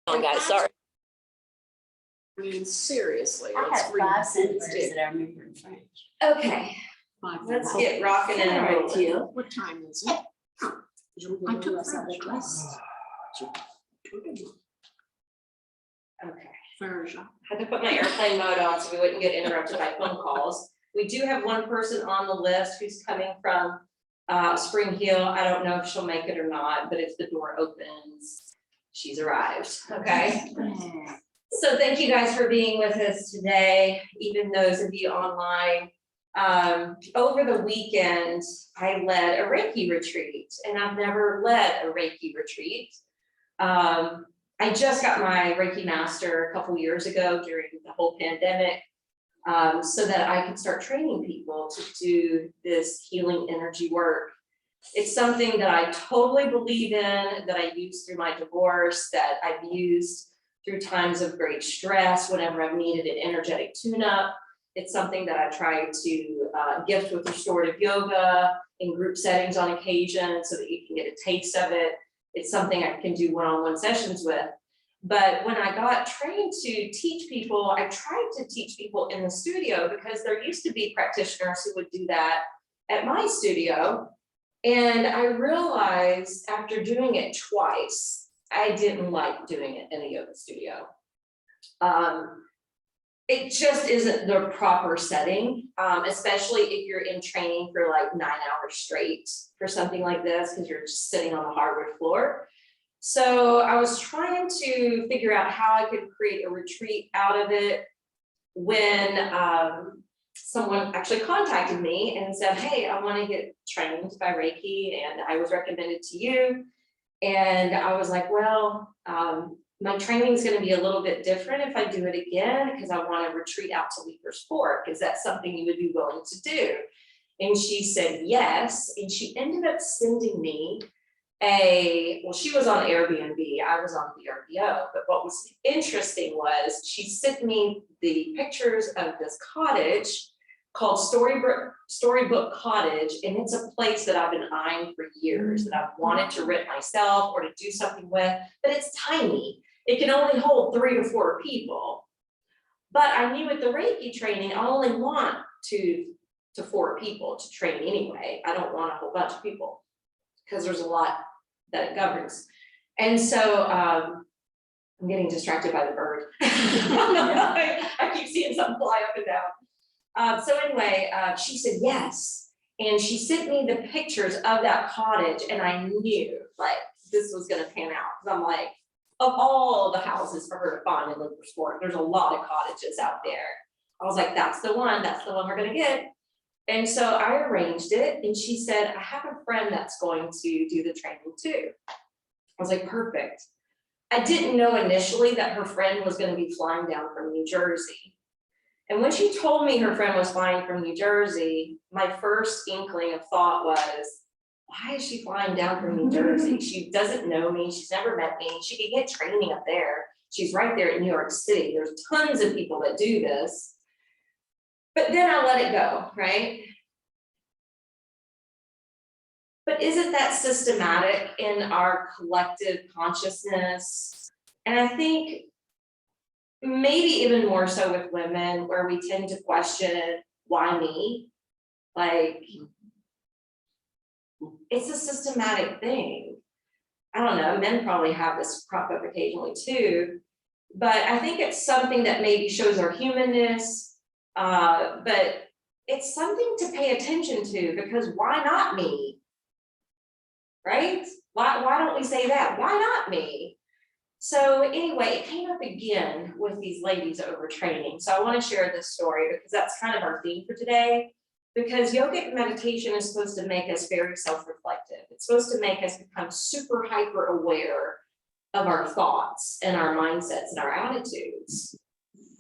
on, guys, sorry. I mean, seriously. I it's have 5 sentences ridiculous. that I remember in French. Okay, let's get rocking and rolling. What time is it? I took French class. Okay. French. Had to put my airplane mode on so we wouldn't get interrupted by phone calls. We do have one person on the list who's coming from Spring Hill. I don't know if she'll make it or not, but if the door opens, she's arrived, okay? So thank you guys for being with us today, even those of you online. Over the weekend, I led a Reiki retreat, and I've never led a Reiki retreat. I just got my Reiki master a couple years ago during the whole pandemic, so that I could start training people to do this healing energy work. It's something that I totally believe in, that I used through my divorce, that I've used through times of great stress, whenever I've needed an energetic tune-up. It's something that I try to gift with restorative yoga in group settings on occasion so that you can get a taste of it. It's something I can do one-on-one sessions with. But when I got trained to teach people, I tried to teach people in the studio because there used to be practitioners who would do that at my studio. And I realized after doing it twice, I didn't like doing it in a yoga studio. It just isn't the proper setting, especially if you're in training for like 9 hours straight for something like this, because you're just sitting on the hardwood floor. So I was trying to figure out how I could create a retreat out of it when someone actually contacted me and said, hey, I want to get trained by Reiki, and I was recommended to you. And I was like, well, my training is going to be a little bit different if I do it again, because I want to retreat out to Leiper Sport. Is that something you would be willing to do? And she said yes. And she ended up sending me well, she was on Airbnb, I was on VRBO. But what was interesting was she sent me the pictures of this cottage called Storybook Cottage, and it's a place that I've been eyeing for years, that I've wanted to rent myself or to do something with, but it's tiny. It can only hold 3 to 4 people. But I knew with the Reiki training, I only want 2 to 4 people to train anyway. I don't want a whole bunch of people because there's a lot that it governs. And so I'm getting distracted by the bird. I keep seeing something fly up and down. So anyway, she said yes. And she sent me the pictures of that cottage, and I knew like this was gonna pan out. Because I'm like, of all the houses for her to find in Leiper Sport, there's a lot of cottages out there. I was like, that's the one we're gonna get. And so I arranged it, and she said, I have a friend that's going to do the training too. I was like, perfect. I didn't know initially that her friend was gonna be flying down from New Jersey. And when she told me her friend was flying from New Jersey, my first inkling of thought was, why is she flying down from New Jersey? She doesn't know me, she's never met me, she could get training up there. She's right there in New York City. There's tons of people that do this. But then I let it go, right? But isn't that systematic in our collective consciousness? And I think maybe even more so with women, where we tend to question, why me? Like, it's a systematic thing. I don't know, men probably have this crop up occasionally too, but I think it's something that maybe shows our humanness, but it's something to pay attention to, because why not me? Right? Why don't we say that? Why not me? So anyway, it came up again with these ladies over training. So I want to share this story because that's kind of our theme for today. Because yogic meditation is supposed to make us very self-reflective. It's supposed to make us become super hyper aware of our thoughts and our mindsets and our attitudes.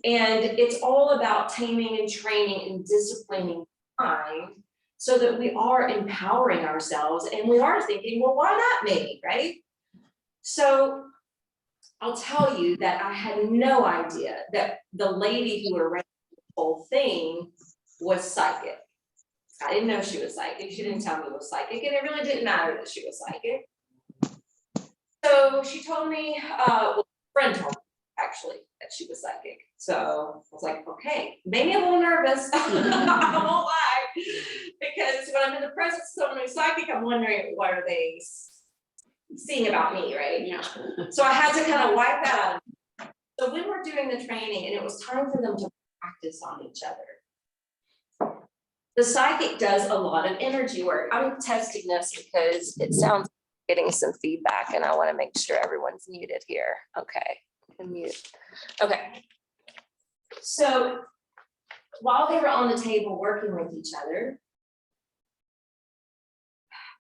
And it's all about taming and training and disciplining the mind so that we are empowering ourselves and we are thinking, well, why not me, right? So I'll tell you that I had no idea that the lady who arranged the whole thing was psychic. I didn't know she was psychic. She didn't tell me it was psychic, and it really didn't matter that she was psychic. So she told me, well, a friend told me actually that she was psychic. So I was like, okay, made me a little nervous. I won't lie, because when I'm in the presence of someone who's psychic, I'm wondering what are they seeing about me, right? Yeah. So I had to kind of wipe that out. So when we're doing the training, and it was time for them to practice on each other. The psychic does a lot of energy work. I'm testing this because it sounds getting some feedback, and I want to make sure everyone's muted here. Okay, and mute. Okay. So while they were on the table working with each other,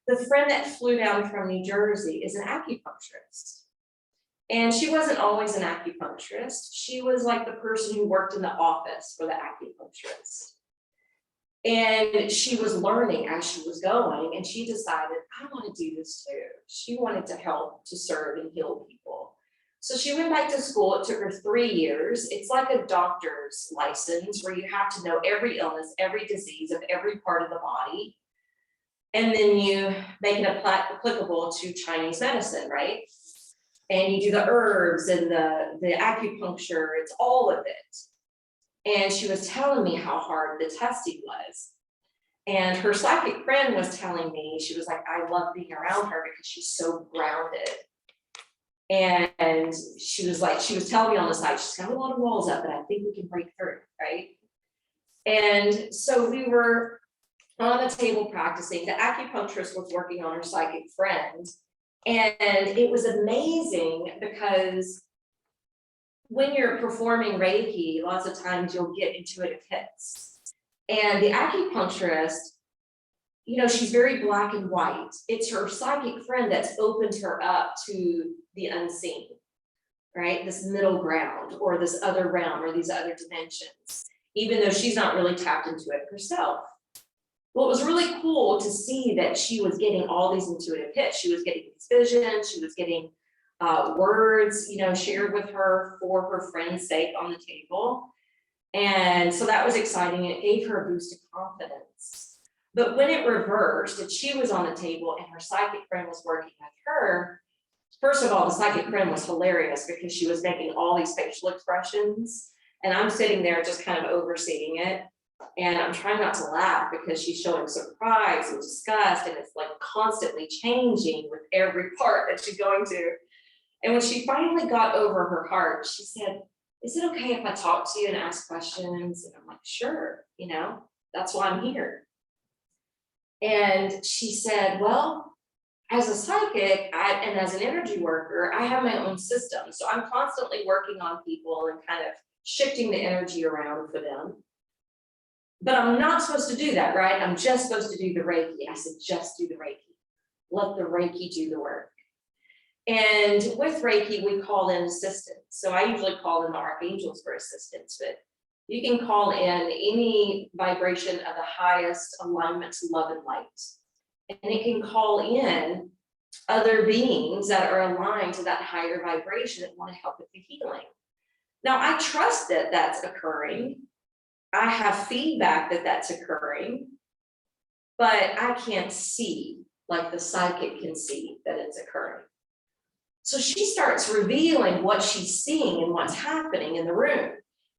the friend that flew down from New Jersey is an acupuncturist. And she wasn't always an acupuncturist. She was like the person who worked in the office for the acupuncturist. And she was learning as she was going, and she decided, I want to do this too. She wanted to help to serve and heal people. So she went back to school. It took her 3 years. It's like a doctor's license where you have to know every illness, every disease of every part of the body. And then you make it applicable to Chinese medicine, right? And you do the herbs and the acupuncture, it's all of it. And she was telling me how hard the testing was. And her psychic friend was telling me, she was like, I love being around her because she's so grounded. And she was telling me on the side, she's got a lot of walls up, but I think we can break through, right? And so we were on the table practicing. The acupuncturist was working on her psychic friend. And it was amazing because when you're performing Reiki, lots of times you'll get intuitive hits. And the acupuncturist, you know, she's very black and white. It's her psychic friend that's opened her up to the unseen, right? This middle ground or this other realm or these other dimensions, even though she's not really tapped into it herself. Well, it was really cool to see that she was getting all these intuitive hits. She was getting these visions. She was getting words, you know, shared with her for her friend's sake on the table. And so that was exciting. It gave her a boost of confidence. But when it reversed and she was on the table and her psychic friend was working with her, first of all, the psychic friend was hilarious because she was making all these facial expressions. And I'm sitting there just kind of overseeing it. And I'm trying not to laugh because she's showing surprise and disgust, and it's like constantly changing with every part that she's going to. And when she finally got over her heart, she said, is it okay if I talk to you and ask questions? And I'm like, sure, you know, that's why I'm here. And she said, well, as a psychic and as an energy worker, I have my own system. So I'm constantly working on people and kind of shifting the energy around for them. But I'm not supposed to do that, right? I'm just supposed to do the Reiki. I said, just do the Reiki. Let the Reiki do the work. And with Reiki, we call in assistance. So I usually call in the archangels for assistance, but you can call in any vibration of the highest alignment to love and light. And it can call in other beings that are aligned to that higher vibration that want to help with the healing. Now, I trust that that's occurring. I have feedback that that's occurring, but I can't see like the psychic can see that it's occurring. So she starts revealing what she's seeing and what's happening in the room.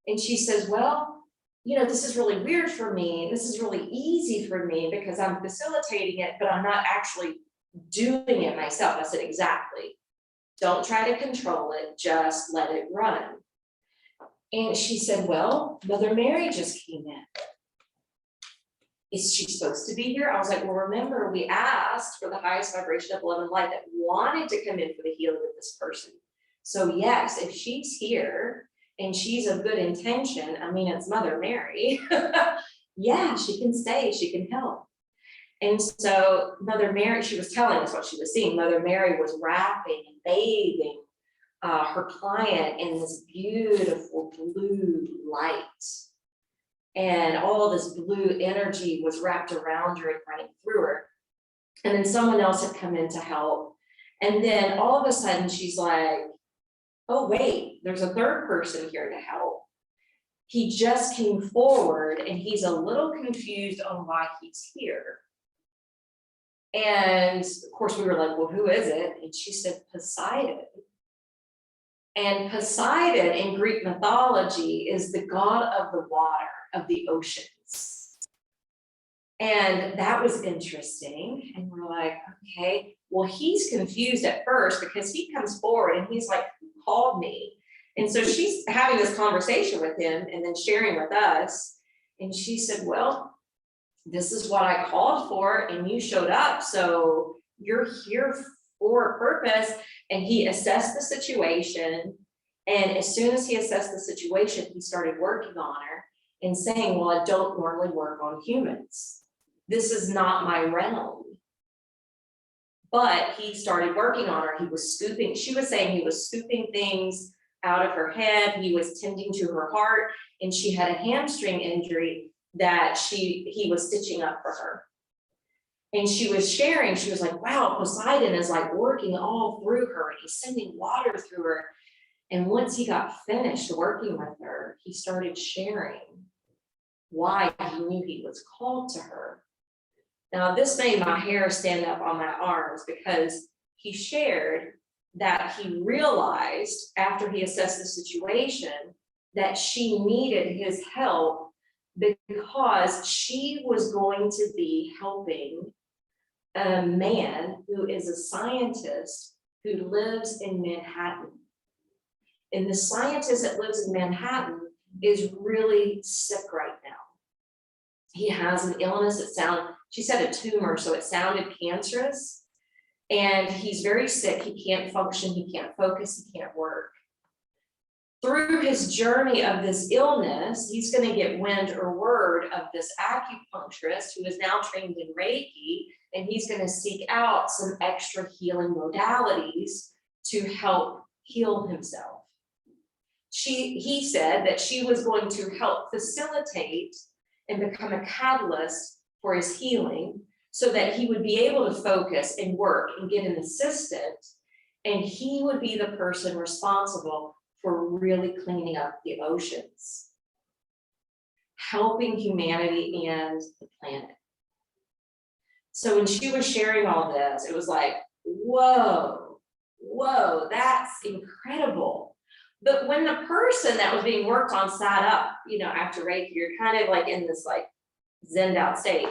And she says, well, you know, this is really weird for me. This is really easy for me because I'm facilitating it, but I'm not actually doing it myself. I said, exactly. Don't try to control it, just let it run. And she said, well, Mother Mary just came in. Is she supposed to be here? I was like, well, remember, we asked for the highest vibration of love and light that wanted to come in for the healing of this person. So yes, if she's here and she's of good intention, I mean, it's Mother Mary. Yeah, she can stay, she can help. And so Mother Mary, she was telling us what she was seeing. Mother Mary was wrapping and bathing her client in this beautiful blue light. And all this blue energy was wrapped around her and running through her. And then someone else had come in to help. And then all of a sudden she's like, oh, wait, there's a third person here to help. He just came forward and he's a little confused on why he's here. And of course we were like, well, who is it? And she said, Poseidon. And Poseidon in Greek mythology is the god of the water, of the oceans. And that was interesting. And we're like, okay, well, he's confused at first because he comes forward and he's like, who called me? And so she's having this conversation with him and then sharing with us. And she said, well, this is what I called for and you showed up. So you're here for a purpose. And he assessed the situation. And as soon as he assessed the situation, he started working on her and saying, well, I don't normally work on humans. This is not my realm. But he started working on her. He was scooping, she was saying he was scooping things out of her head. He was tending to her heart, and she had a hamstring injury that he was stitching up for her. And she was sharing, she was like, wow, Poseidon is like working all through her, and he's sending water through her. And once he got finished working with her, he started sharing why he knew he was called to her. Now, this made my hair stand up on my arms because he shared that he realized after he assessed the situation that she needed his help because she was going to be helping a man who is a scientist who lives in Manhattan. And the scientist that lives in Manhattan is really sick right now. He has an illness that she said a tumor, so it sounded cancerous. And he's very sick, he can't function, he can't focus, he can't work. Through his journey of this illness, he's going to get wind or word of this acupuncturist who is now trained in Reiki, and he's going to seek out some extra healing modalities to help heal himself. He said that she was going to help facilitate and become a catalyst for his healing so that he would be able to focus and work and get an assistant, and he would be the person responsible for really cleaning up the oceans, helping humanity and the planet. So when she was sharing all this, it was like, whoa, that's incredible. But when the person that was being worked on sat up, after Reiki, you're kind of like in this like zenned out state.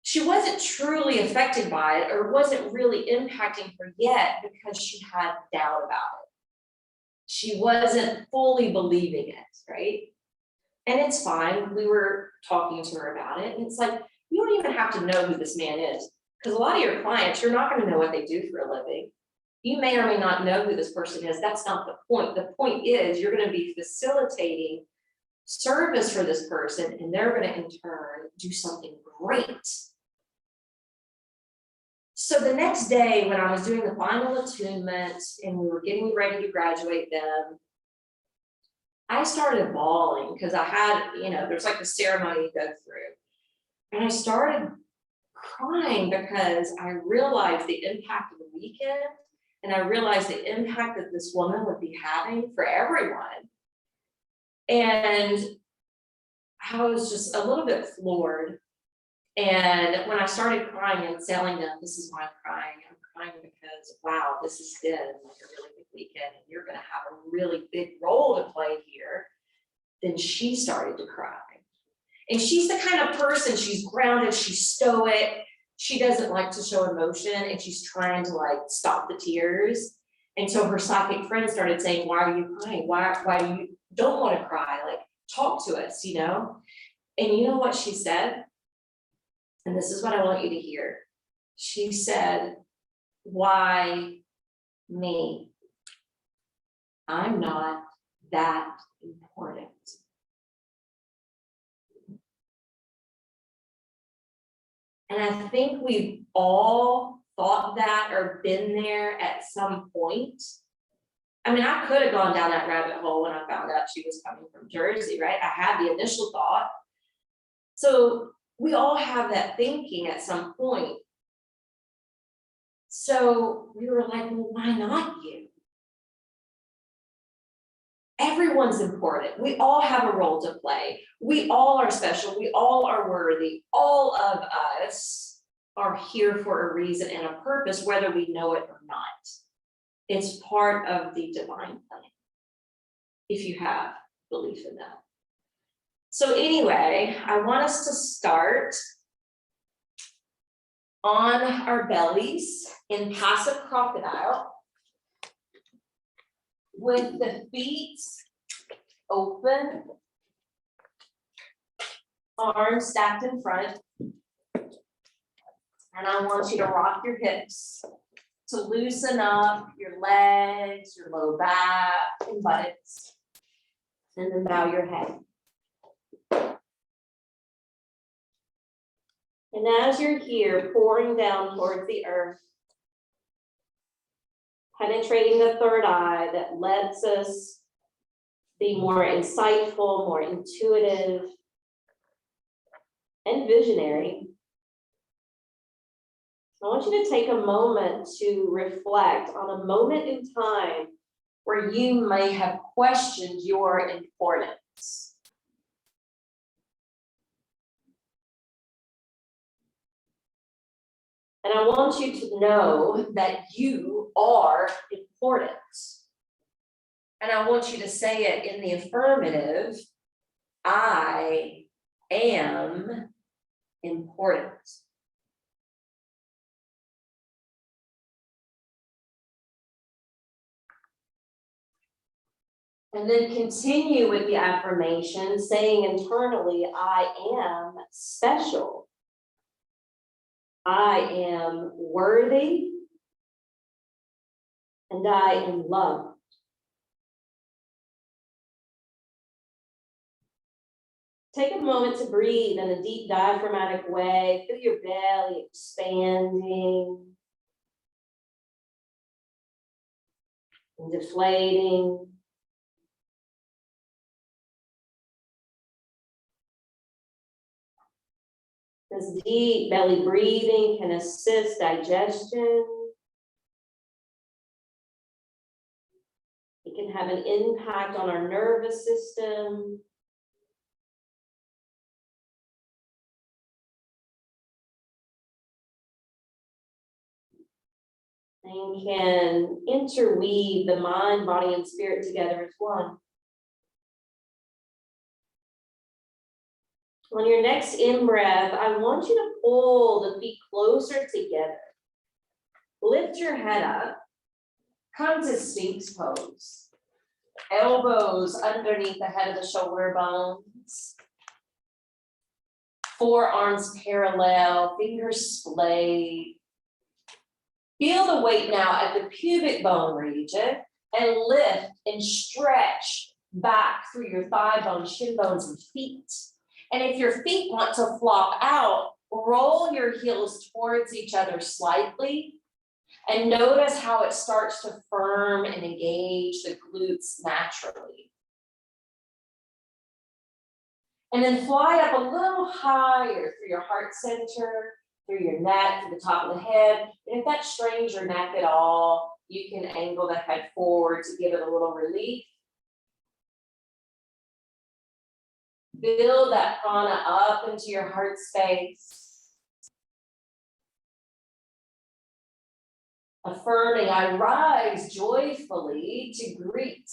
She wasn't truly affected by it, or wasn't really impacting her yet because she had doubt about it. She wasn't fully believing it, right? And it's fine. We were talking to her about it, and it's like, you don't even have to know who this man is, because a lot of your clients, you're not going to know what they do for a living. You may or may not know who this person is. That's not the point. The point is you're going to be facilitating service for this person, and they're going to in turn do something great. So the next day when I was doing the final attunement and we were getting ready to graduate them, I started bawling because I had, there's like a ceremony to go through. And I started crying because I realized the impact of the weekend, and I realized the impact that this woman would be having for everyone. And I was just a little bit floored. And when I started crying and telling them, this is why I'm crying because, wow, this has been like a really big weekend and you're going to have a really big role to play here, then she started to cry. And she's the kind of person, she's grounded, she's stoic, she doesn't like to show emotion, and she's trying to like stop the tears. And so her psychic friend started saying, why are you crying? Why do you don't want to cry? Like, talk to us, And you know what she said? And this is what I want you to hear. She said, why me? I'm not that important. And I think we've all thought that or been there at some point. I mean, I could have gone down that rabbit hole when I found out she was coming from Jersey, right? I had the initial thought. So we all have that thinking at some point. So we were like, well, why not you? Everyone's important. We all have a role to play. We all are special. We all are worthy. All of us are here for a reason and a purpose, whether we know it or not. It's part of the divine plan, if you have belief in that. So anyway, I want us to start on our bellies in passive crocodile with the feet open, arms stacked in front. And I want you to rock your hips to loosen up your legs, your low back and buttocks. And then bow your head. And as you're here, pouring down towards the earth, penetrating the third eye that lets us be more insightful, more intuitive, and visionary. I want you to take a moment to reflect on a moment in time where you may have questioned your importance. And I want you to know that you are important. And I want you to say it in the affirmative. I am important. And then continue with the affirmation, saying internally, I am special. I am worthy. And I am loved. Take a moment to breathe in a deep diaphragmatic way. Feel your belly expanding and deflating. This deep belly breathing can assist digestion. It can have an impact on our nervous system. And can interweave the mind, body, and spirit together as one. On your next in-breath, I want you to pull the feet closer together. Lift your head up. Come to Sphinx pose. Elbows underneath the head of the shoulder bones. Forearms parallel, fingers splayed. Feel the weight now at the pubic bone region and lift and stretch back through your thigh bones, shin bones, and feet. And if your feet want to flop out, roll your heels towards each other slightly and notice how it starts to firm and engage the glutes naturally. And then fly up a little higher through your heart center, through your neck, to the top of the head. And if that strains your neck at all, you can angle the head forward to give it a little relief. Build that prana up into your heart space. Affirming, I rise joyfully to greet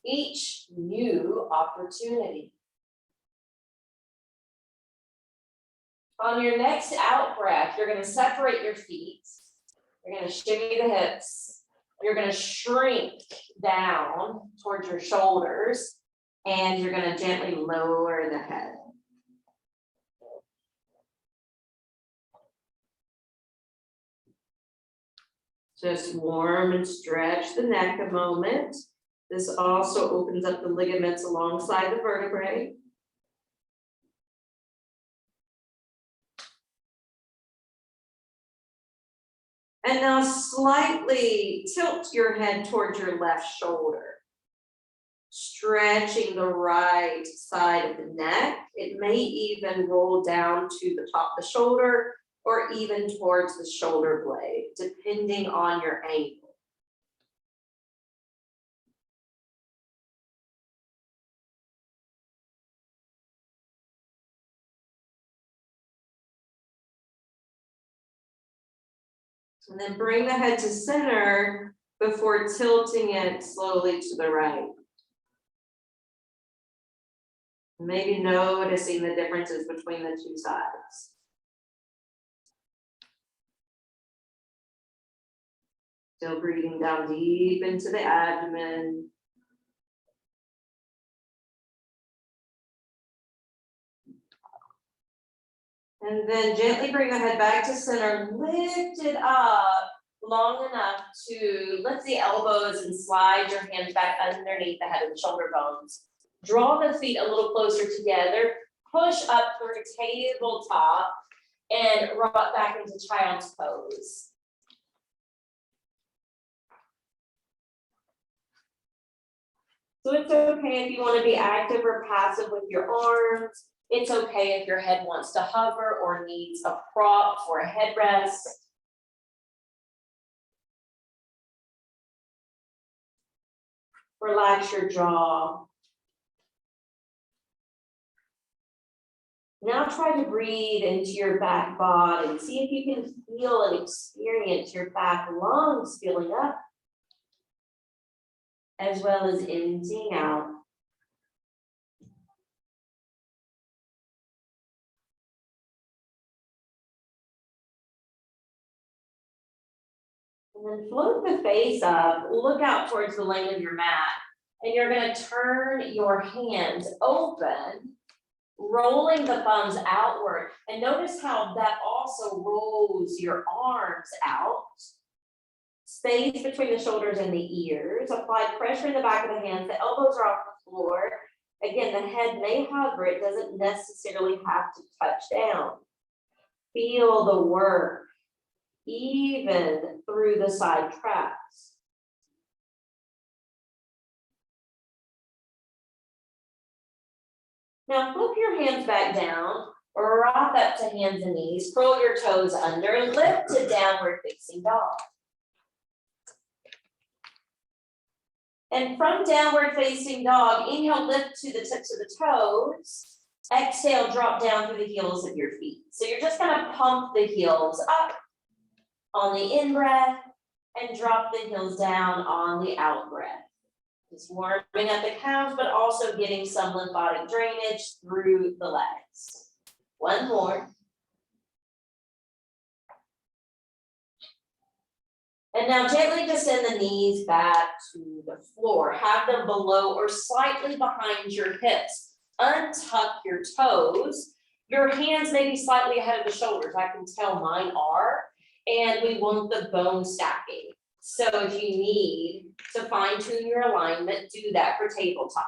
each new opportunity. On your next out breath, you're going to separate your feet. You're going to shimmy the hips. You're going to shrink down towards your shoulders. And you're going to gently lower the head. Just warm and stretch the neck a moment. This also opens up the ligaments alongside the vertebrae. And now slightly tilt your head towards your left shoulder. Stretching the right side of the neck. It may even roll down to the top of the shoulder or even towards the shoulder blade, depending on your angle. And then bring the head to center before tilting it slowly to the right. Maybe noticing the differences between the two sides. Still breathing down deep into the abdomen. And then gently bring the head back to center, lift it up long enough to lift the elbows and slide your hands back underneath the head and shoulder bones. Draw the feet a little closer together, push up through tabletop and rock back into child's pose. So it's okay if you want to be active or passive with your arms. It's okay if your head wants to hover or needs a prop for a headrest. Relax your jaw. Now try to breathe into your back body. See if you can feel and experience your back lungs filling up, as well as emptying out. And then float the face up, look out towards the length of your mat, and you're going to turn your hands open, rolling the thumbs outward. And notice how that also rolls your arms out. Space between the shoulders and the ears. Apply pressure in the back of the hands. The elbows are off the floor. Again, the head may hover. It doesn't necessarily have to touch down. Feel the work, even through the side traps. Now flip your hands back down, or rock up to hands and knees, curl your toes under, and lift to downward facing dog. And from downward facing dog, inhale, lift to the tips of the toes. Exhale, drop down through the heels of your feet. So you're just gonna pump the heels up on the in-breath and drop the heels down on the out-breath. Just warming up the calves, but also getting some lymphatic drainage through the legs. One more. And now gently descend the knees back to the floor. Have them below or slightly behind your hips. Untuck your toes. Your hands may be slightly ahead of the shoulders. I can tell mine are. And we want the bone stacking. So if you need to fine tune your alignment, do that for tabletop.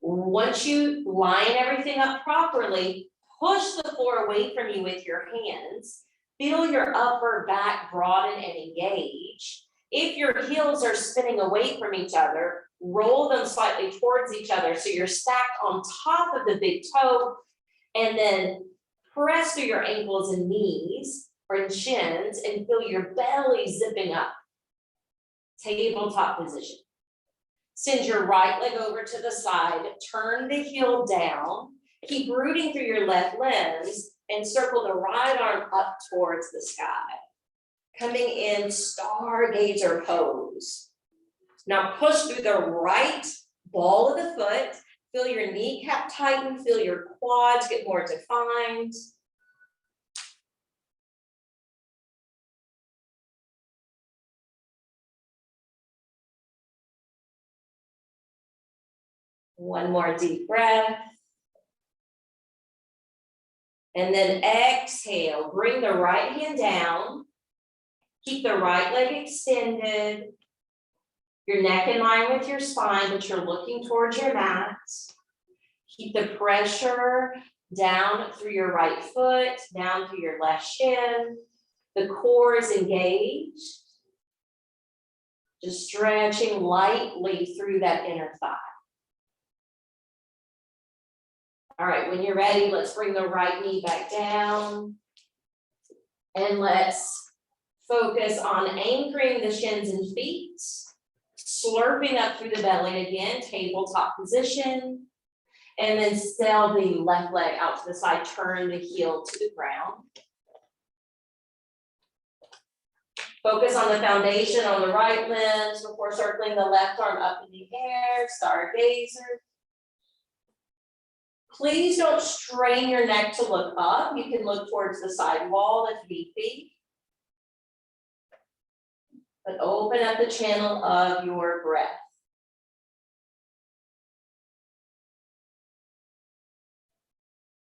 Once you line everything up properly, push the floor away from you with your hands. Feel your upper back broaden and engage. If your heels are spinning away from each other, roll them slightly towards each other so you're stacked on top of the big toe, and then press through your ankles and knees or shins and feel your belly zipping up. Tabletop position. Send your right leg over to the side, turn the heel down, keep rooting through your left limbs, and circle the right arm up towards the sky. Coming in stargazer pose. Now push through the right ball of the foot, feel your kneecap tighten, feel your quads get more defined. One more deep breath. And then exhale, bring the right hand down. Keep the right leg extended. Your neck in line with your spine, but you're looking towards your mat. Keep the pressure down through your right foot, down through your left shin. The core is engaged. Just stretching lightly through that inner thigh. All right, when you're ready, let's bring the right knee back down. And let's focus on anchoring the shins and feet. Slurping up through the belly again, tabletop position. And then sail the left leg out to the side, turn the heel to the ground. Focus on the foundation on the right limb before circling the left arm up in the air, stargazer. Please don't strain your neck to look up. You can look towards the side wall if need be. But open up the channel of your breath.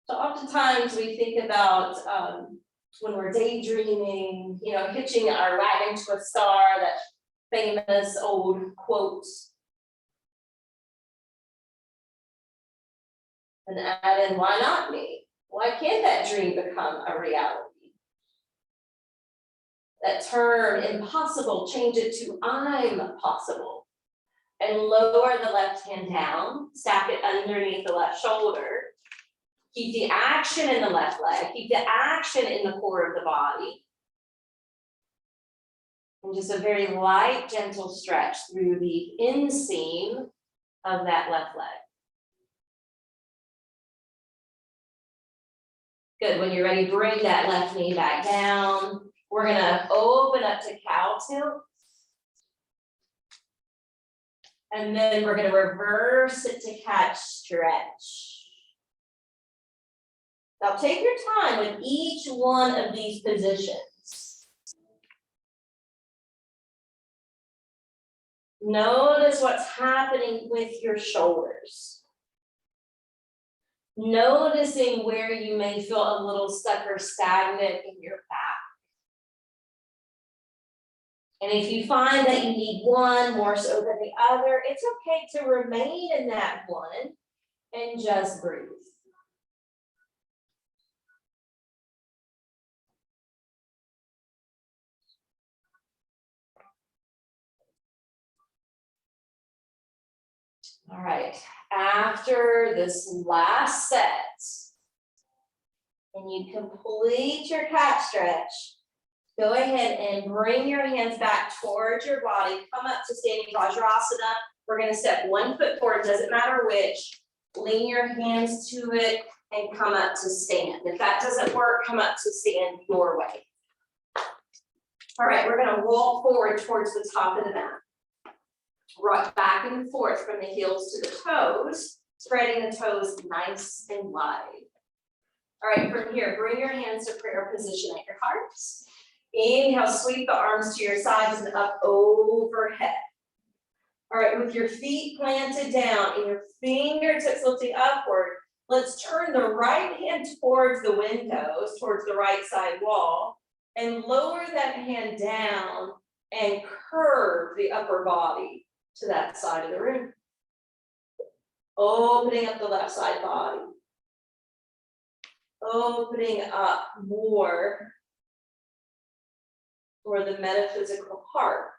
So oftentimes we think about when we're daydreaming, you know, hitching our wagon to a star, that famous old quote. And add in, why not me? Why can't that dream become a reality? That term impossible, change it to I'm possible. And lower the left hand down, stack it underneath the left shoulder. Keep the action in the left leg, keep the action in the core of the body. And just a very light, gentle stretch through the inseam of that left leg. Good, when you're ready, bring that left knee back down. We're gonna open up to cow tilt. And then we're gonna reverse it to cat stretch. Now take your time with each one of these positions. Notice what's happening with your shoulders. Noticing where you may feel a little stuck or stagnant in your back. And if you find that you need one more so than the other, it's okay to remain in that one and just breathe. All right, after this last set, and you complete your cat stretch, go ahead and bring your hands back towards your body, come up to standing Vajrasana. We're gonna step 1 foot forward, doesn't matter which, lean your hands to it and come up to stand. If that doesn't work, come up to stand your way. All right, we're gonna walk forward towards the top of the mat. Rock back and forth from the heels to the toes, spreading the toes nice and wide. All right, from here, bring your hands to prayer position at your hearts. Inhale, sweep the arms to your sides and up overhead. All right, with your feet planted down and your fingertips lifting upward, let's turn the right hand towards the windows, towards the right side wall, and lower that hand down and curve the upper body to that side of the room. Opening up the left side body. Opening up more for the metaphysical heart.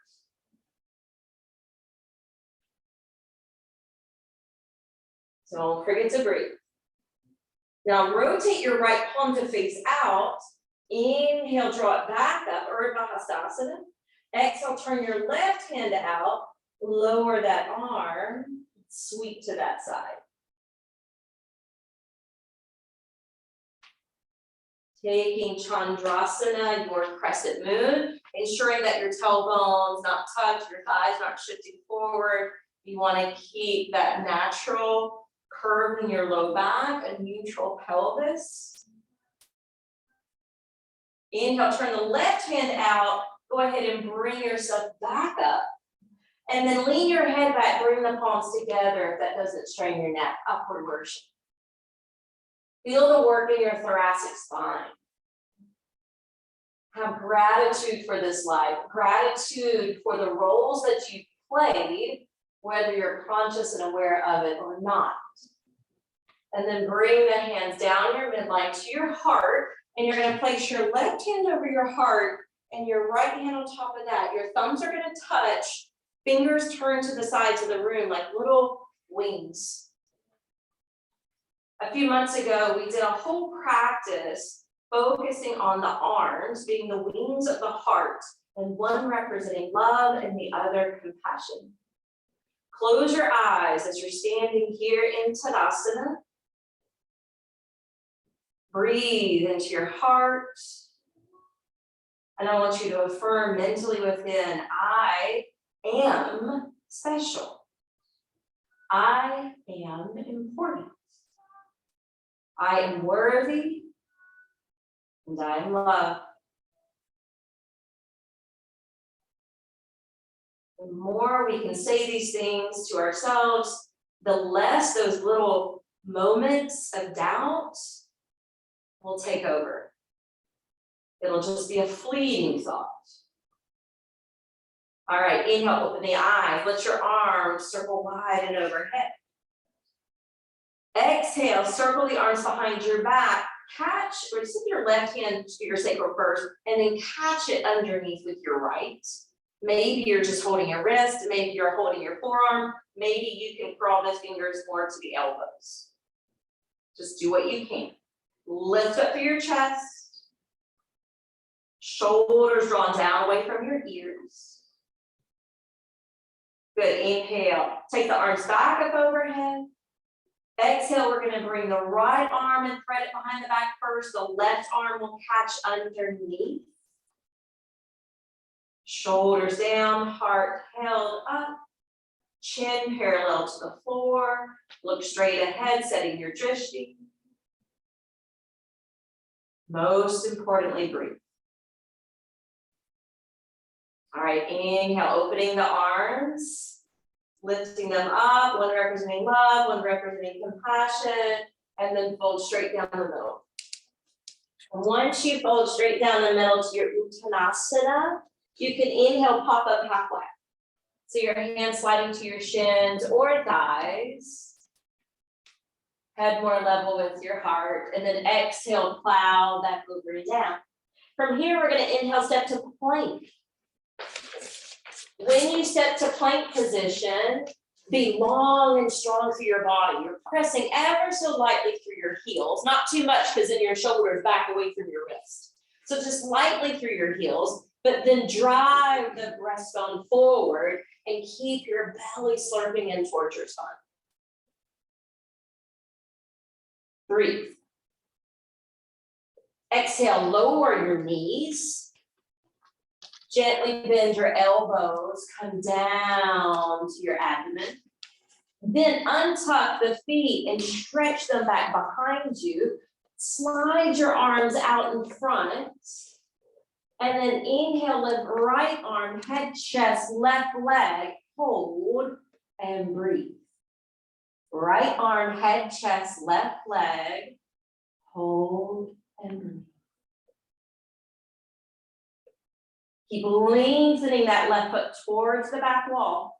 So don't forget to breathe. Now rotate your right palm to face out. Inhale, draw it back up, Urdhva Hastasana. Exhale, turn your left hand out. Lower that arm, sweep to that side. Taking Chandrasana, your crescent moon, ensuring that your tailbones not touch, your thighs not shifting forward. You want to keep that natural curve in your low back, a neutral pelvis. Inhale, turn the left hand out. Go ahead and bring yourself back up. And then lean your head back, bring the palms together if that doesn't strain your neck, upward version. Feel the work in your thoracic spine. Have gratitude for this life, gratitude for the roles that you played, whether you're conscious and aware of it or not. And then bring the hands down your midline to your heart, and you're going to place your left hand over your heart and your right hand on top of that. Your thumbs are going to touch, fingers turn to the sides of the room like little wings. A few months ago, we did a whole practice focusing on the arms being the wings of the heart, and one representing love and the other compassion. Close your eyes as you're standing here in Tadasana. Breathe into your heart And I want you to affirm mentally within, I am special. I am important. I am worthy. And I am loved. The more we can say these things to ourselves, the less those little moments of doubt will take over. It'll just be a fleeting thought. All right, inhale, open the eyes, let your arms circle wide and overhead. Exhale, circle the arms behind your back, catch, or just your left hand to your sacral first, and then catch it underneath with your right. Maybe you're just holding your wrist, maybe you're holding your forearm, maybe you can curl the fingers more to the elbows. Just do what you can. Lift up through your chest. Shoulders drawn down away from your ears. Good, inhale. Take the arms back up overhead. Exhale, we're gonna bring the right arm and thread it behind the back first. The left arm will catch underneath. Shoulders down, heart held up. Chin parallel to the floor. Look straight ahead, setting your drishti. Most importantly, breathe. All right, inhale, opening the arms, lifting them up, one representing love, one representing compassion, and then fold straight down the middle. And once you fold straight down the middle to your Uttanasana, you can inhale, pop up halfway. So your hands sliding to your shins or thighs. Head more level with your heart, and then exhale, plow back over and down. From here, we're gonna inhale, step to plank. When you step to plank position, be long and strong through your body. You're pressing ever so lightly through your heels, not too much because then your shoulders back away from your wrist. So just lightly through your heels, but then drive the breastbone forward and keep your belly slurping in towards your spine. Breathe. Exhale, lower your knees. Gently bend your elbows, come down to your abdomen. Then untuck the feet and stretch them back behind you. Slide your arms out in front. And then inhale, lift right arm, head, chest, left leg, hold and breathe. Right arm, head, chest, left leg, hold and breathe. Keep lengthening that left foot towards the back wall.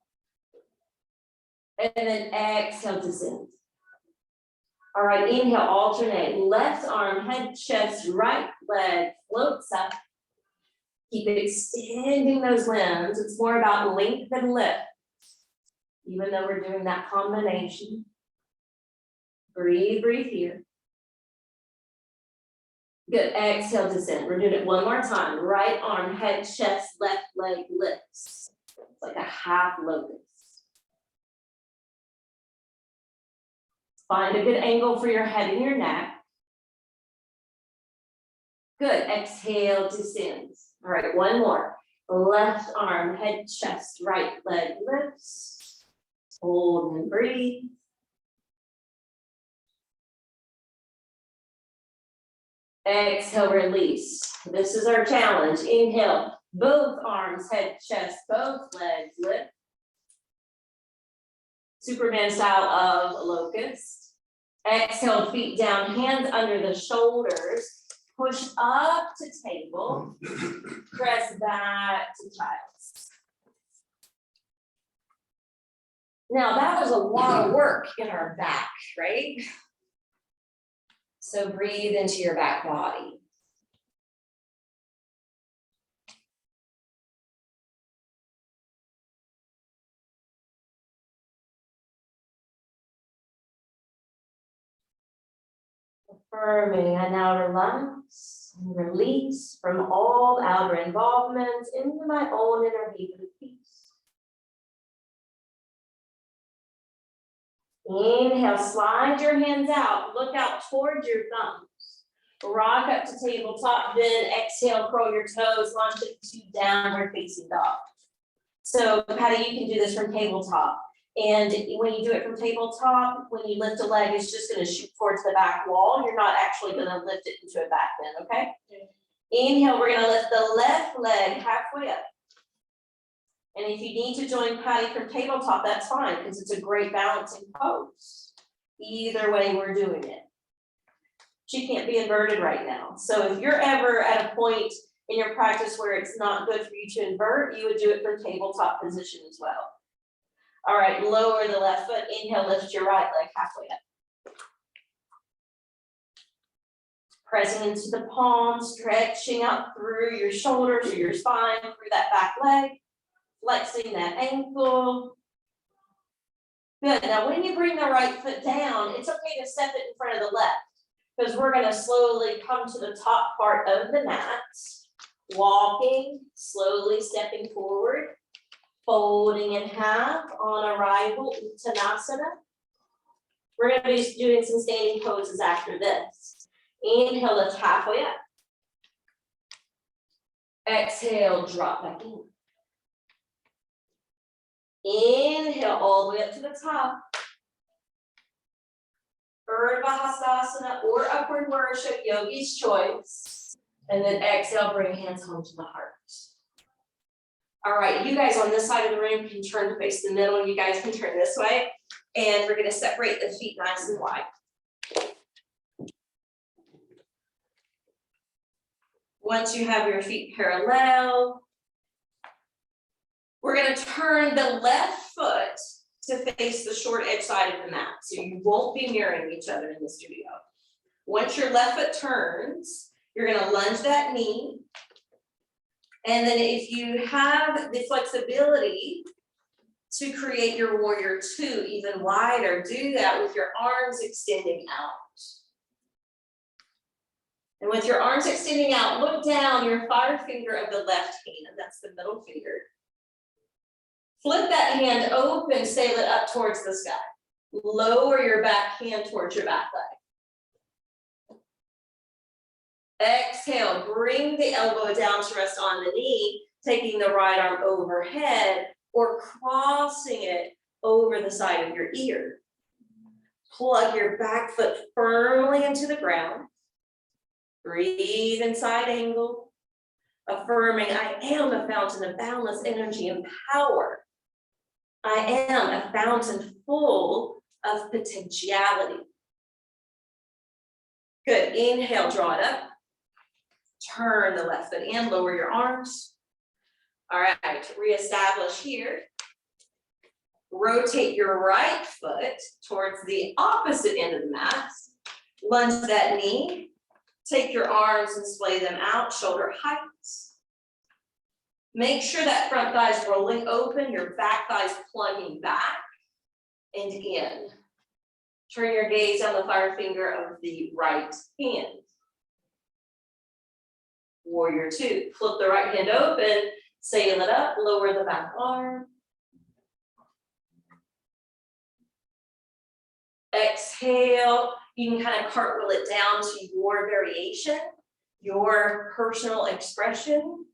And then exhale, descend. All right, inhale, alternate. Left arm, head, chest, right leg floats up. Keep extending those limbs. It's more about length than lift. Even though we're doing that combination. Breathe, breathe here. Good, exhale, descend. We're doing it one more time. Right arm, head, chest, left leg lifts. It's like a half locust. Find a good angle for your head and your neck. Good, exhale, descends. All right, one more. Left arm, head, chest, right leg lifts. Hold and breathe. Exhale, release. This is our challenge. Inhale, both arms, head, chest, both legs lift. Superman style of locust. Exhale, feet down, hands under the shoulders. Push up to table. Press back to child's. Now that was a lot of work in our back, right? So breathe into your back body. Affirming, I now relax and release from all outer involvements into my own inner haven of peace. Inhale, slide your hands out, look out towards your thumbs. Rock up to tabletop, then exhale, curl your toes, launch it to downward facing dog. So Patty, you can do this from tabletop. And when you do it from tabletop, when you lift a leg, it's just gonna shoot towards the back wall. You're not actually gonna lift it into a back bend, okay? Inhale, we're gonna lift the left leg halfway up. And if you need to join Patty from tabletop, that's fine, because it's a great balancing pose. Either way, we're doing it. She can't be inverted right now. So if you're ever at a point in your practice where it's not good for you to invert, you would do it from tabletop position as well. All right, lower the left foot, inhale, lift your right leg halfway up. Pressing into the palm, stretching out through your shoulders or your spine, through that back leg, flexing that ankle. Good, now when you bring the right foot down, it's okay to step it in front of the left, because we're gonna slowly come to the top part of the mat, walking, slowly stepping forward, folding in half on arrival, Uttanasana. We're gonna be doing some standing poses after this. Inhale, lift halfway up. Exhale, drop back in. Inhale, all the way up to the top. Urdhva Hastasana or upward worship, yogi's choice. And then exhale, bring hands home to the heart. All right, you guys on this side of the room can turn to face the middle. You guys can turn this way. And we're gonna separate the feet nice and wide. Once you have your feet parallel, we're gonna turn the left foot to face the short edge side of the mat. So you won't be mirroring each other in the studio. Once your left foot turns, you're gonna lunge that knee. And then if you have the flexibility to create your warrior two even wider, do that with your arms extending out. And with your arms extending out, look down your fire finger of the left hand, that's the middle finger. Flip that hand open, sail it up towards the sky. Lower your back hand towards your back leg. Exhale, bring the elbow down to rest on the knee, taking the right arm overhead or crossing it over the side of your ear. Plug your back foot firmly into the ground. Breathe in side angle, affirming I am a fountain of boundless energy and power. I am a fountain full of potentiality. Good, inhale, draw it up. Turn the left foot in, lower your arms. All right, reestablish here. Rotate your right foot towards the opposite end of the mat. Lunge that knee. Take your arms and splay them out, shoulder height. Make sure that front thigh is rolling open, your back thigh is plunging back and in. Turn your gaze on the fire finger of the right hand. Warrior two, flip the right hand open, sail it up, lower the back arm. Exhale, you can kind of cartwheel it down to your variation, your personal expression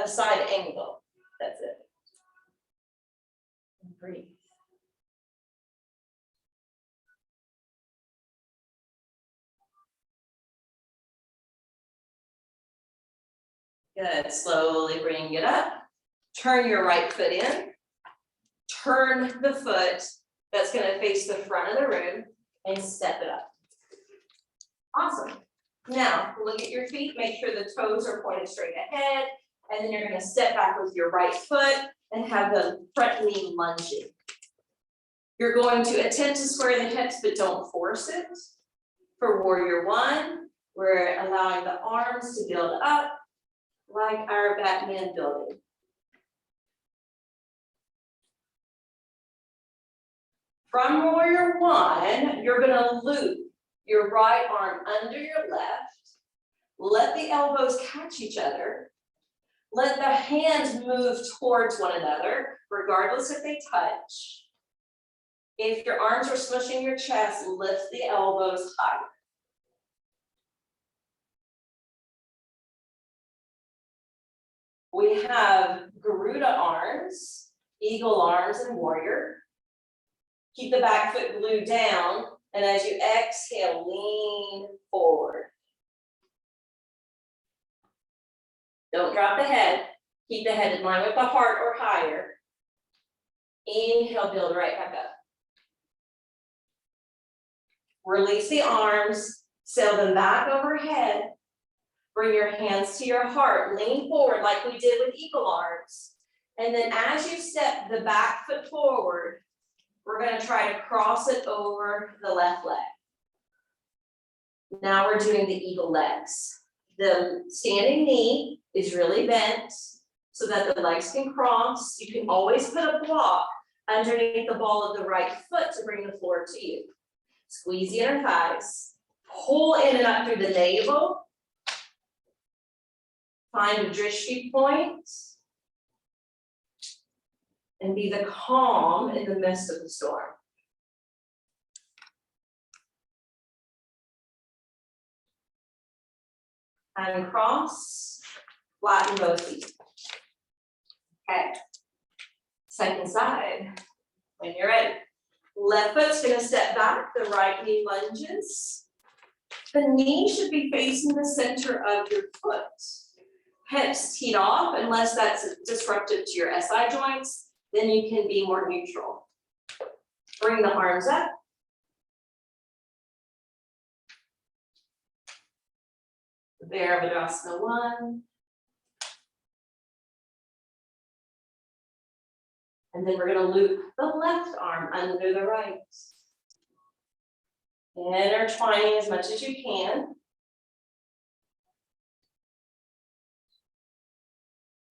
of side angle. That's it. And breathe. Good, slowly bring it up. Turn your right foot in. Turn the foot that's gonna face the front of the room and step it up. Awesome. Now, look at your feet, make sure the toes are pointed straight ahead, and then you're gonna step back with your right foot and have the front knee lunging. You're going to attempt to square the hips, but don't force it. For warrior one, we're allowing the arms to build up like our Batman building. From warrior one, you're gonna loop your right arm under your left. Let the elbows catch each other. Let the hands move towards one another, regardless if they touch. If your arms are smushing your chest, lift the elbows higher. We have Garuda arms, eagle arms, and warrior. Keep the back foot glued down, and as you exhale, lean forward. Don't drop the head. Keep the head in line with the heart or higher. Inhale, build right back up. Release the arms, sail them back overhead. Bring your hands to your heart, lean forward like we did with eagle arms. And then as you step the back foot forward, we're going to try to cross it over the left leg. Now we're doing the eagle legs. The standing knee is really bent so that the legs can cross. You can always put a block underneath the ball of the right foot to bring the floor to you. Squeeze the inner thighs, pull in and up through the navel. Find a drishti point. And be the calm in the midst of the storm. And cross, flatten both feet. Okay. Second side, when you're ready. Left foot's gonna step back, the right knee lunges. The knee should be facing the center of your foot. Hips teed off, unless that's disruptive to your SI joints, then you can be more neutral. Bring the arms up. Virabhadrasana 1. And then we're gonna loop the left arm under the right. Intertwining as much as you can.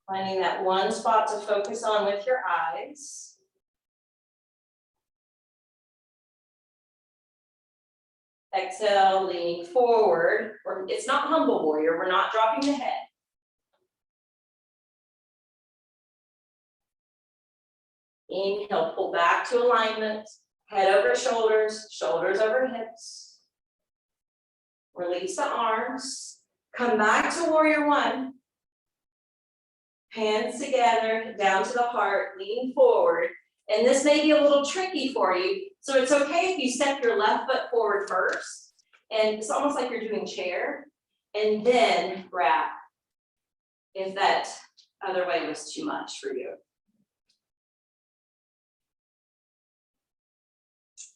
Finding that one spot to focus on with your eyes. Exhale, leaning forward. It's not humble warrior, we're not dropping the head. Inhale, pull back to alignment, head over shoulders, shoulders over hips. Release the arms, come back to warrior 1. Hands together, down to the heart, lean forward. And this may be a little tricky for you, so it's okay if you step your left foot forward first. And it's almost like you're doing chair, and then wrap, if that other way was too much for you.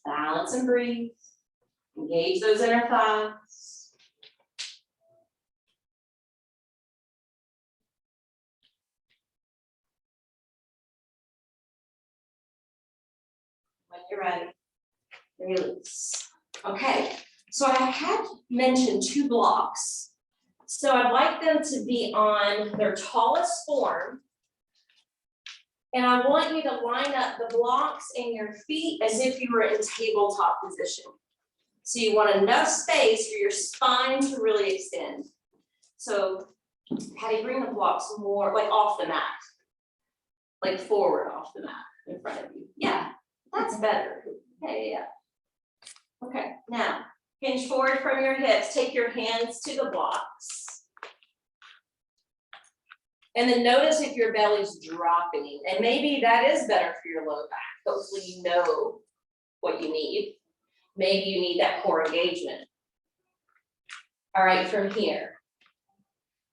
Balance and breathe. Engage those inner thighs. When you're ready, release. Okay, so I had mentioned 2 blocks. So I'd like them to be on their tallest form. And I want you to line up the blocks in your feet as if you were in tabletop position. So you want enough space for your spine to really extend. So Patty, bring the blocks more like off the mat, like forward off the mat in front of you. Yeah, that's better. Yeah. Okay, now hinge forward from your hips, take your hands to the blocks. And then notice if your belly's dropping, and maybe that is better for your low back. Hopefully you know what you need. Maybe you need that core engagement. All right, from here,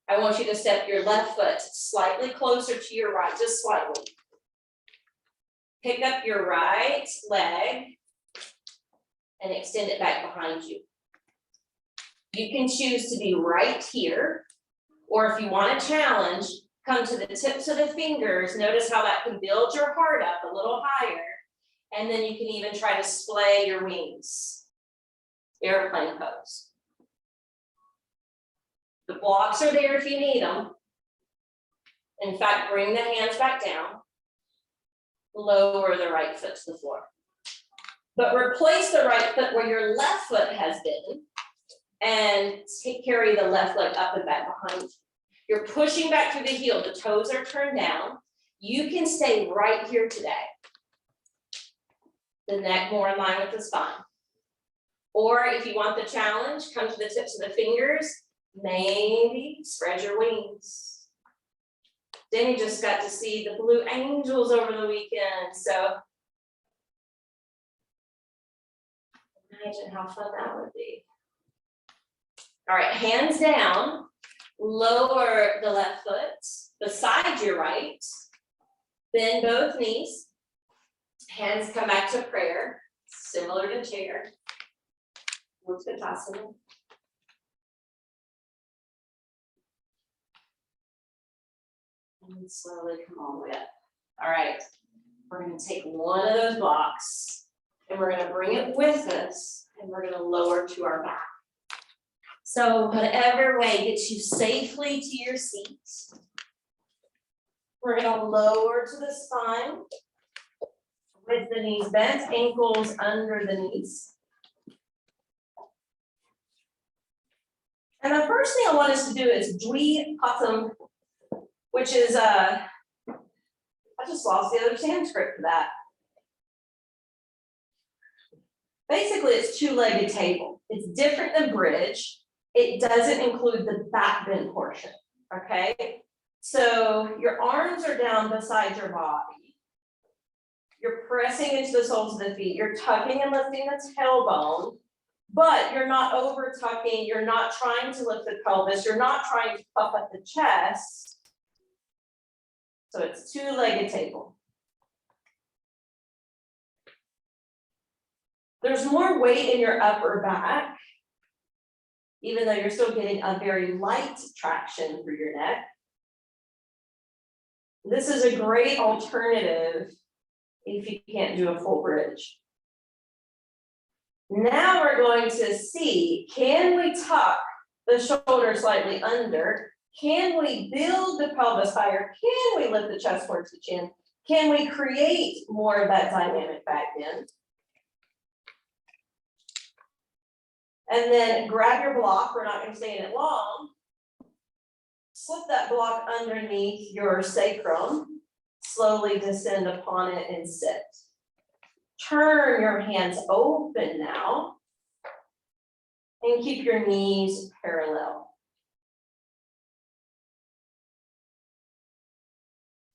I want you to step your left foot slightly closer to your right, just slightly. Pick up your right leg and extend it back behind you. You can choose to be right here, or if you want a challenge, come to the tips of the fingers. Notice how that can build your heart up a little higher. And then you can even try to splay your wings. Airplane pose. The blocks are there if you need them. In fact, bring the hands back down. Lower the right foot to the floor. But replace the right foot where your left foot has been. And carry the left leg up and back behind you. You're pushing back through the heel, the toes are turned down. You can stay right here today. The neck more in line with the spine. Or if you want the challenge, come to the tips of the fingers, maybe spread your wings. Danny just got to see the Blue Angels over the weekend, so. Imagine how fun that would be. All right, hands down, lower the left foot beside your right. Bend both knees. Hands come back to prayer, similar to chair. Utkatasana. And slowly come all the way up. All right, we're gonna take one of those blocks and we're gonna bring it with us and we're gonna lower to our back. So whatever way gets you safely to your seat. We're gonna lower to the spine with the knees bent, ankles under the knees. And the first thing I want us to do is Dvipatam, which is I just lost the other Sanskrit for that. Basically, it's two-legged table. It's different than bridge. It doesn't include the back bend portion, okay? So your arms are down beside your body. You're pressing into the soles of the feet. You're tucking and lifting the tailbone, but you're not over tucking. You're not trying to lift the pelvis. You're not trying to puff up the chest. So it's two-legged table. There's more weight in your upper back, even though you're still getting a very light traction through your neck. This is a great alternative if you can't do a full bridge. Now we're going to see, can we tuck the shoulder slightly under? Can we build the pelvis higher? Can we lift the chest towards the chin? Can we create more of that dynamic back bend? And then grab your block, we're not gonna stay in it long. Slip that block underneath your sacrum, slowly descend upon it and sit. Turn your hands open now and keep your knees parallel.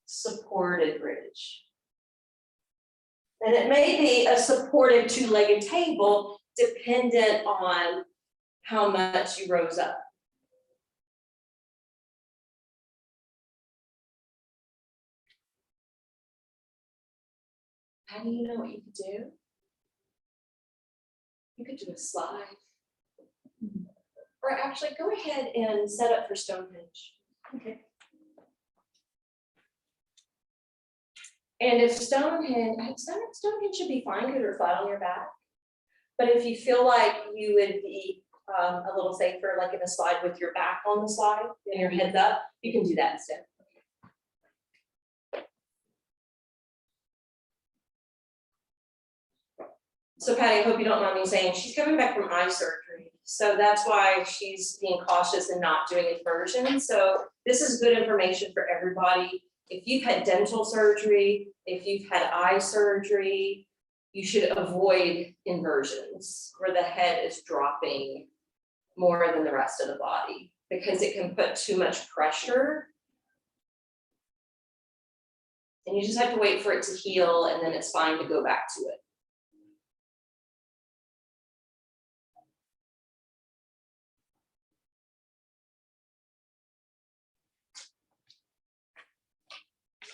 Supported bridge. And it may be a supported two-legged table dependent on how much you rose up. How do you know what you could do? You could do a slide. Or actually go ahead and set up for Stonehenge. Okay. And if Stonehenge should be fine because you're flat on your back. But if you feel like you would be a little safer, like in a slide with your back on the slide and your head's up, you can do that instead. So Patty, I hope you don't mind me saying, she's coming back from eye surgery. So that's why she's being cautious and not doing inversion. So this is good information for everybody. If you've had dental surgery, if you've had eye surgery, you should avoid inversions where the head is dropping more than the rest of the body because it can put too much pressure. And you just have to wait for it to heal and then it's fine to go back to it.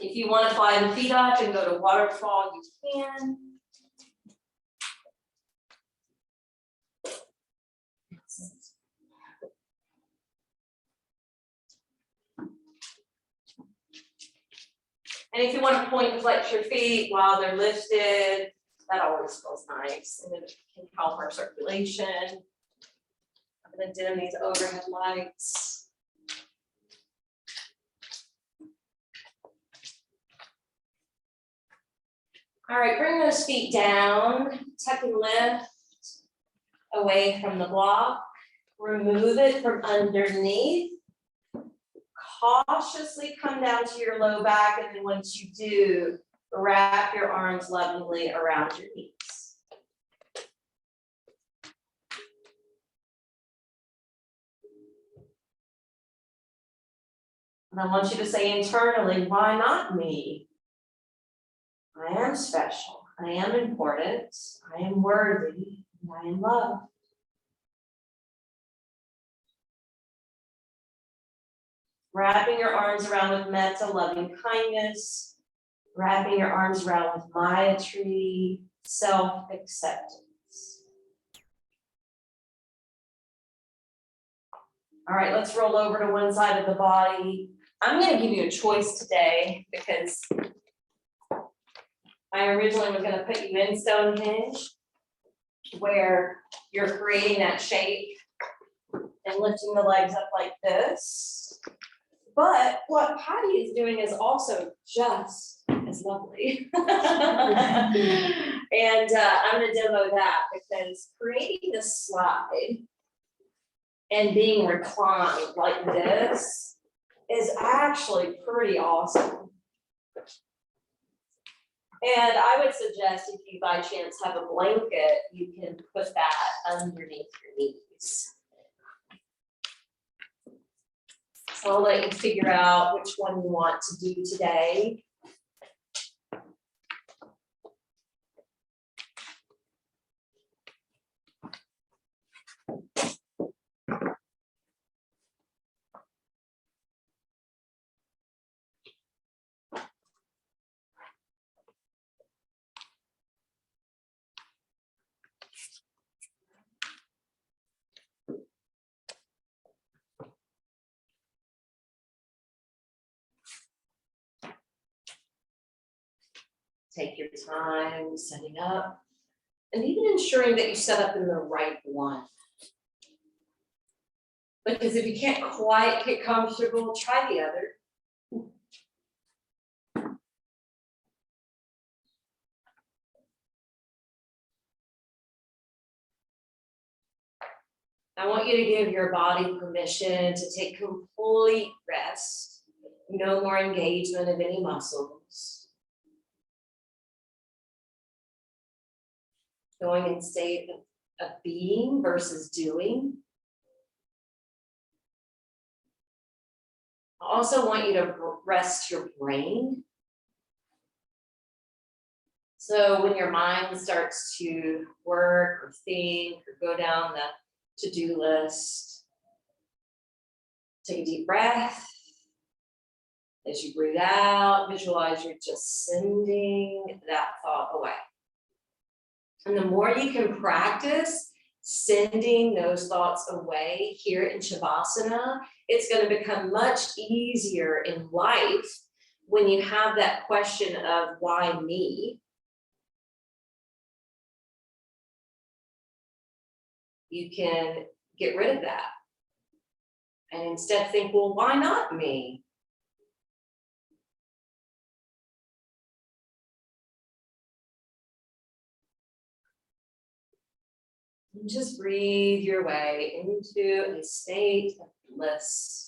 If you want to fly the feet up and go to waterfall, you can. And if you want to point and flex your feet while they're lifted, that always feels nice and it can help our circulation. I'm going to dim these overhead lights. All right, bring those feet down, tuck and lift away from the block. Remove it from underneath. Cautiously come down to your low back, and then once you do, wrap your arms lovingly around your knees. And I want you to say internally, why not me? I am special, I am important, I am worthy, and I am loved. Wrapping your arms around with metta, loving kindness, wrapping your arms around with Maitri, self-acceptance. All right, let's roll over to one side of the body. I'm going to give you a choice today because I originally was going to put you in Stonehenge, where you're creating that shape and lifting the legs up like this. But what Patty is doing is also just as lovely. And I'm going to demo that because creating this slide and being reclined like this is actually pretty awesome. And I would suggest if you by chance have a blanket, you can put that underneath your knees. So I'll let you figure out which one you want to do today. Take your time setting up and even ensuring that you set up in the right one. Because if you can't quite get comfortable, try the other. I want you to give your body permission to take complete rest, no more engagement of any muscles. Going in state of being versus doing. I also want you to rest your brain. So when your mind starts to work or think or go down the to-do list, take a deep breath. As you breathe out, visualize you're just sending that thought away. And the more you can practice sending those thoughts away here in Shavasana, it's going to become much easier in life when you have that question of why me? You can get rid of that and instead think, well, why not me? And just breathe your way into a state of bliss.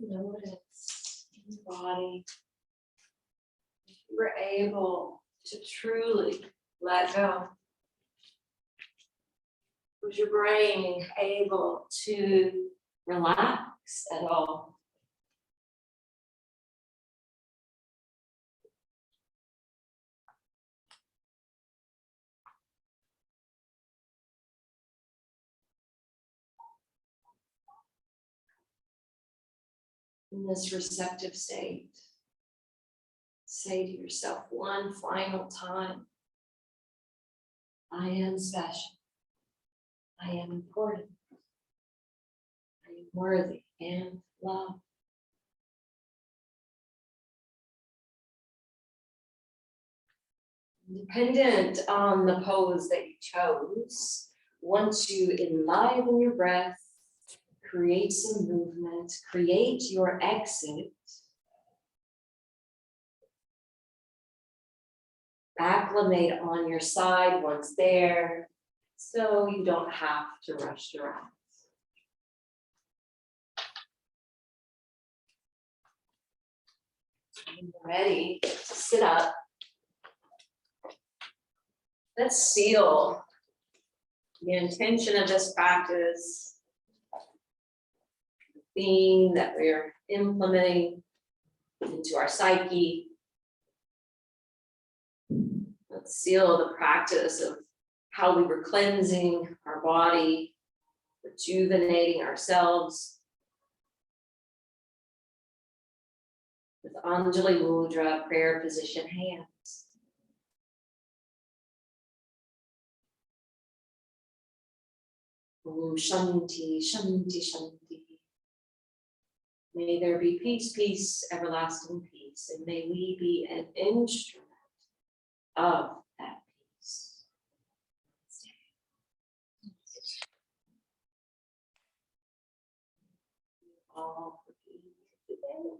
Notice in your body. If you were able to truly let go. Was your brain able to relax at all? In this receptive state, say to yourself one final time, I am special. I am important. I am worthy and loved. Dependent on the pose that you chose, once you enliven your breath, create some movement, create your exit. acclimate on your side once there, so you don't have to rush around. Ready to sit up. Let's seal the intention of this practice, the theme that we're implementing into our psyche. Let's seal the practice of how we were cleansing our body, rejuvenating ourselves with Anjali Mudra, prayer position hands. Om Shanti, Shanti, Shanti. May there be peace, peace, everlasting peace, and may we be an instrument of that peace. All for peace today.